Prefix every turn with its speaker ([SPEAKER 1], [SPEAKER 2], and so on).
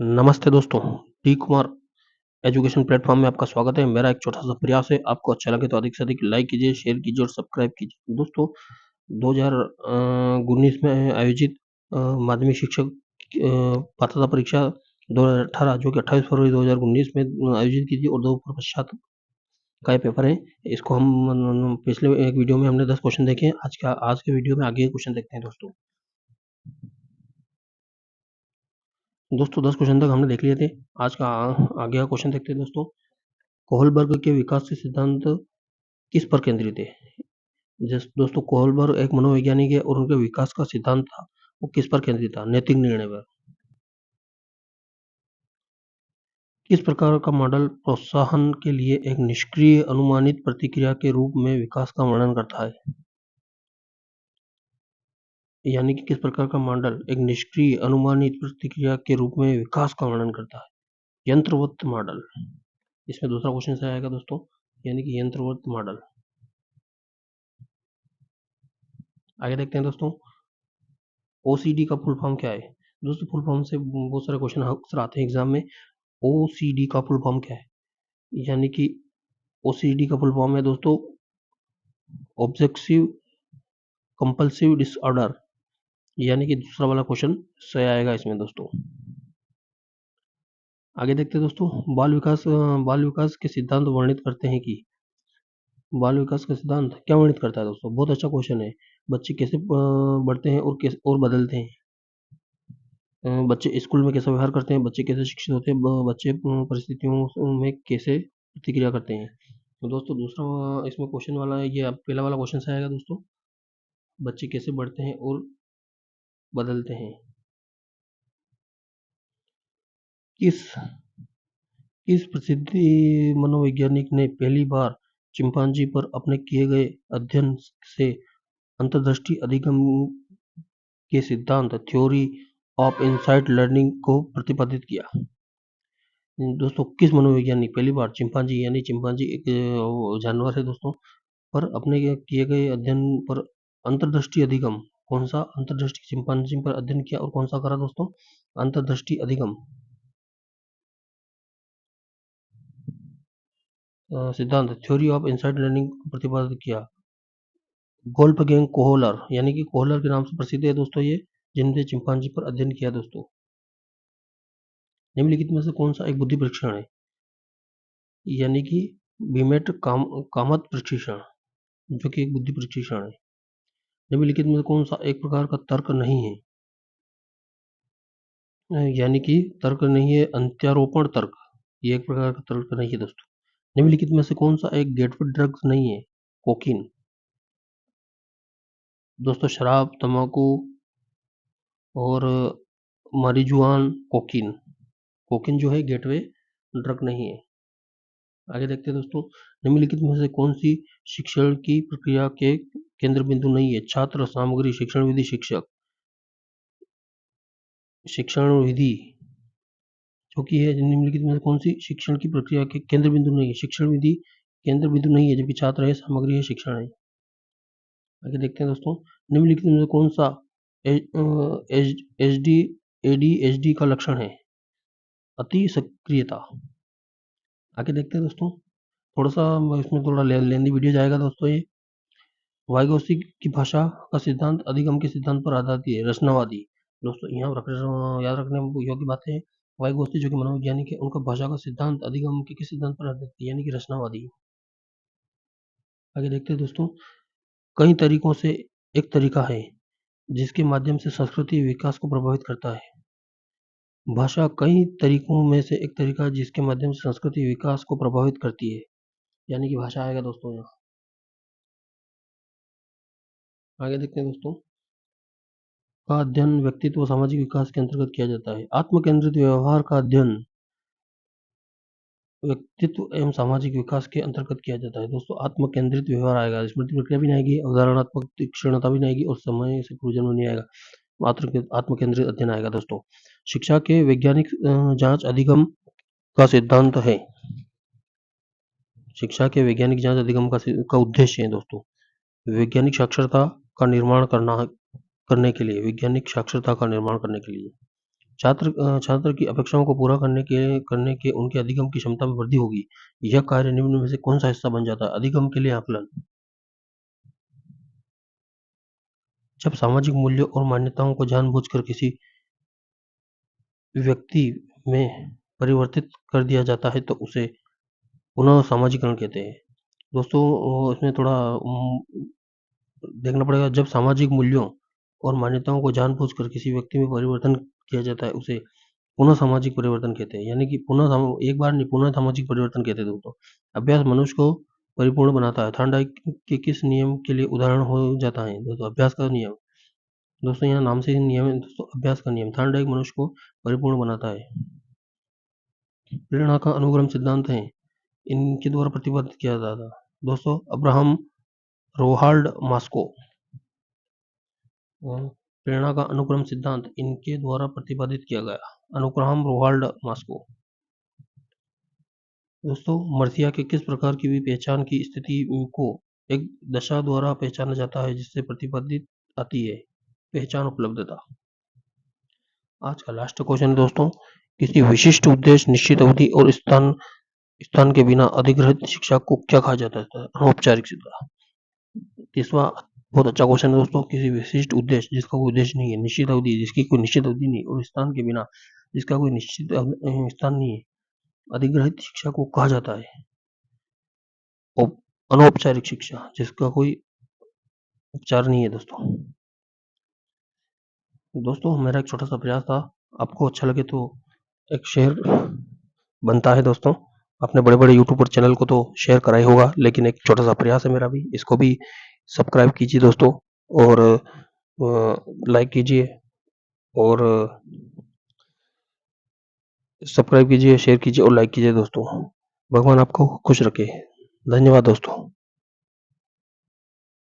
[SPEAKER 1] नमस्ते दोस्तों, T Kumar education platform में आपका स्वागत है। मेरा एक छोटा-सा प्रयास है, आपको अच्छा लगे तो अधिक से अधिक लाइक कीजिए, शेयर कीजिए और सब्सक्राइब कीजिए। दोस्तों 2019 में आयोजित माध्यमिक शिक्षक पात्रता परीक्षा 2018 जो कि 28 फरवरी 2019 में आयोजित की थी और 2 पश्चात का ये पेपर है। इसको हम पिछले एक वीडियो में हमने 10 क्वेश्चन देखे हैं। आज के वीडियो में आगे के क्वेश्चन देखते हैं दोस्तों। दोस्तों 10 क्वेश्चन तक हमने देख लिए थे। आज का आगे का क्वेश्चन देखते हैं दोस्तों। कोहलबर्ग के विकास के सिद्धांत किस पर केंद्रित है? दोस्तों कोहलबर्ग एक मनोवैज्ञानिक है और उनके विकास का सिद्धांत था वो किस पर केंद्रित था? नैतिक निर्णय पर। किस प्रकार का मॉडल प्रोत्साहन के लिए एक निष्क्रिय अनुमानित प्रतिक्रिया के रूप में विकास का वर्णन करता है? यानी कि किस प्रकार का मॉडल एक निष्क्रिय अनुमानित प्रतिक्रिया के रूप में विकास का वर्णन करता है? यंत्रवत मॉडल। इसमें दूसरा क्वेश्चन से आएगा दोस्तों, यानी कि यंत्रवत मॉडल। आगे देखते हैं दोस्तों, ओसीडी का फुल फॉर्म क्या है? दोस्तों फुल फॉर्म से बहुत सारे क्वेश्चन अक्सर आते हैं एग्जाम में। ओसीडी का फुल फॉर्म क्या है? यानी कि ओसीडी का फुल फॉर्म है दोस्तों ऑब्सेसिव कंपल्सिव डिसऑर्डर। यानी कि दूसरा वाला क्वेश्चन सही आएगा इसमें दोस्तों। आगे देखते हैं दोस्तों, बाल विकास के सिद्धांत वर्णित करते हैं कि बाल विकास का सिद्धांत क्या वर्णित करता है दोस्तों? बहुत अच्छा क्वेश्चन है। बच्चे कैसे बढ़ते हैं और कैसे और बदलते हैं? बच्चे स्कूल में कैसा व्यवहार करते हैं? बच्चे कैसे शिक्षित होते हैं? बच्चे परिस्थितियों में कैसे प्रतिक्रिया करते हैं? तो दोस्तों दूसरा इसमें क्वेश्चन वाला है, ये पहला वाला क्वेश्चन से आएगा दोस्तों। बच्चे कैसे बढ़ते हैं और बदलते हैं? किस किस प्रसिद्ध मनोवैज्ञानिक ने पहली बार चिंपांजी पर अपने किए गए अध्ययन से अंतर्दृष्टि अधिगम के सिद्धांत थ्योरी ऑफ इनसाइट लर्निंग को प्रतिपादित किया? दोस्तों किस मनोवैज्ञानिक पहली बार चिंपांजी, यानी चिंपांजी एक जानवर है दोस्तों, पर अपने किए गए अध्ययन पर अंतर्दृष्टि अधिगम, कौन सा अंतर्दृष्टि चिंपांजी पर अध्ययन किया और कौन सा करा दोस्तों? अंतर्दृष्टि अधिगम सिद्धांत थ्योरी ऑफ इनसाइट लर्निंग को प्रतिपादित किया? गोल्फगैंग कोहलर, यानी कि कोहलर के नाम से प्रसिद्ध है दोस्तों ये, जिनने चिंपांजी पर अध्ययन किया दोस्तों। निम्नलिखित में से कौन सा एक बुद्धि परीक्षण है? यानी कि बीमेट कामत परीक्षण, जो कि एक बुद्धि परीक्षण है। निम्नलिखित में से कौन सा एक प्रकार का तर्क नहीं है? यानी कि तर्क नहीं है अंत्यारोपण तर्क, ये एक प्रकार का तर्क नहीं है दोस्तों। निम्नलिखित में से कौन सा एक गेटवे ड्रग्स नहीं है? कोकीन। दोस्तों शराब, तंबाकू और मारिजुआन, कोकीन। कोकीन जो है गेटवे ड्रग नहीं है। आगे देखते हैं दोस्तों, निम्नलिखित में से कौन सी शिक्षण की प्रक्रिया के केंद्र बिंदु नहीं है? छात्र, सामग्री, शिक्षण विधि, शिक्षक। शिक्षण विधि जो कि है निम्नलिखित में से कौन सी शिक्षण की प्रक्रिया के केंद्र बिंदु नहीं है? शिक्षण विधि केंद्र बिंदु नहीं है, जबकि छात्र है, सामग्री है, शिक्षण है। आगे देखते हैं दोस्तों, निम्नलिखित में से कौन सा एच डी ADHD का लक्षण है? अति सक्रियता। आगे देखते हैं दोस्तों, थोड़ा सा इसमें थोड़ा लेंदी वीडियो जाएगा दोस्तों। ये वाइगोत्स्की की भाषा का सिद्धांत अधिगम के सिद्धांत पर आधारित है, रचनावादी। दोस्तों यहाँ याद रखने योग्य बातें हैं। वाइगोत्स्की जो कि मनोवैज्ञानिक है, उनका भाषा का सिद्धांत अधिगम के किस सिद्धांत पर आधारित है? यानी कि रचनावादी। आगे देखते हैं दोस्तों, कई तरीकों से एक तरीका है जिसके माध्यम से संस्कृति विकास को प्रभावित करता है। भाषा कई तरीकों में से एक तरीका है जिसके माध्यम से संस्कृति विकास को प्रभावित करती है। यानी कि भाषा आएगा दोस्तों यहाँ। आगे देखते हैं दोस्तों, का अध्ययन व्यक्तित्व व सामाजिक विकास के अंतर्गत किया जाता है। आत्म केंद्रित व्यवहार का अध्ययन व्यक्तित्व एवं सामाजिक विकास के अंतर्गत किया जाता है। दोस्तों आत्म केंद्रित व्यवहार आएगा, स्मृति प्रक्रिया भी नहीं आएगी, उदाहरणात्मक तीक्ष्णता भी नहीं आएगी और समय से पूर्वजन्म नहीं आएगा। आत्म केंद्रित अध्ययन आएगा दोस्तों। शिक्षा के वैज्ञानिक जांच अधिगम का सिद्धांत है। शिक्षा के वैज्ञानिक जांच अधिगम का उद्देश्य है दोस्तों वैज्ञानिक साक्षरता का निर्माण करने के लिए, वैज्ञानिक साक्षरता का निर्माण करने के लिए। छात्र की अपेक्षाओं को पूरा करने के उनके अधिगम की क्षमता में वृद्धि होगी। यह कार्य निम्न में से कौन सा हिस्सा बन जाता है? अधिगम के लिए आकलन। जब सामाजिक मूल्यों और मान्यताओं को जानबूझकर किसी व्यक्ति में परिवर्तित कर दिया जाता है तो उसे पुनः सामाजिकरण कहते हैं। दोस्तों इसमें थोड़ा देखना पड़ेगा। जब सामाजिक मूल्यों और मान्यताओं को जानबूझकर किसी व्यक्ति में परिवर्तन किया जाता है उसे पुनः सामाजिक परिवर्तन कहते हैं। यानी कि एक बार नहीं, पुनः सामाजिक परिवर्तन कहते हैं दोस्तों। अभ्यास मनुष्य को परिपूर्ण बनाता है। थॉर्नडाइक के किस नियम के लिए उदाहरण हो जाता है? दोस्तों अभ्यास का नियम। दोस्तों यहाँ नाम से ही नियम है दोस्तों, अभ्यास का नियम। थॉर्नडाइक मनुष्य को परिपूर्ण बनाता है। प्रेरणा का अनुक्रम सिद्धांत है, इनके द्वारा प्रतिपादित किया जाता था। दोस्तों अब्राहम रोहाल्ड मास्को। प्रेरणा का अनुक्रम सिद्धांत इनके द्वारा प्रतिपादित किया गया। अनुक्रम रोहाल्ड मास्को। दोस्तों मर्सिया के किस प्रकार की भी पहचान की स्थिति को एक दशा द्वारा पहचाना जाता है जिससे प्रतिपादित आती है? पहचान उपलब्धता। आज का लास्ट क्वेश्चन है दोस्तों, किसी विशिष्ट उद्देश्य, निश्चित अवधि और स्थान के बिना अधिग्रहित शिक्षा को क्या कहा जाता है? अनौपचारिक शिक्षा। 30वां बहुत अच्छा क्वेश्चन है दोस्तों, किसी विशिष्ट उद्देश्य जिसका कोई उद्देश्य नहीं है, निश्चित अवधि जिसकी कोई निश्चित अवधि नहीं, और स्थान के बिना जिसका कोई निश्चित स्थान नहीं है, अधिग्रहित शिक्षा को कहा जाता है अनौपचारिक शिक्षा, जिसका कोई उपचार नहीं है दोस्तों। दोस्तों मेरा एक छोटा सा प्रयास था, आपको अच्छा लगे तो एक शेयर बनता है दोस्तों। अपने बड़े बड़े यूट्यूबर चैनल को तो शेयर करा ही होगा, लेकिन एक छोटा सा प्रयास है मेरा भी, इसको भी सब्सक्राइब कीजिए दोस्तों, और लाइक कीजिए, और सब्सक्राइब कीजिए, शेयर कीजिए और लाइक कीजिए दोस्तों। भगवान आपको खुश रखे। धन्यवाद दोस्तों।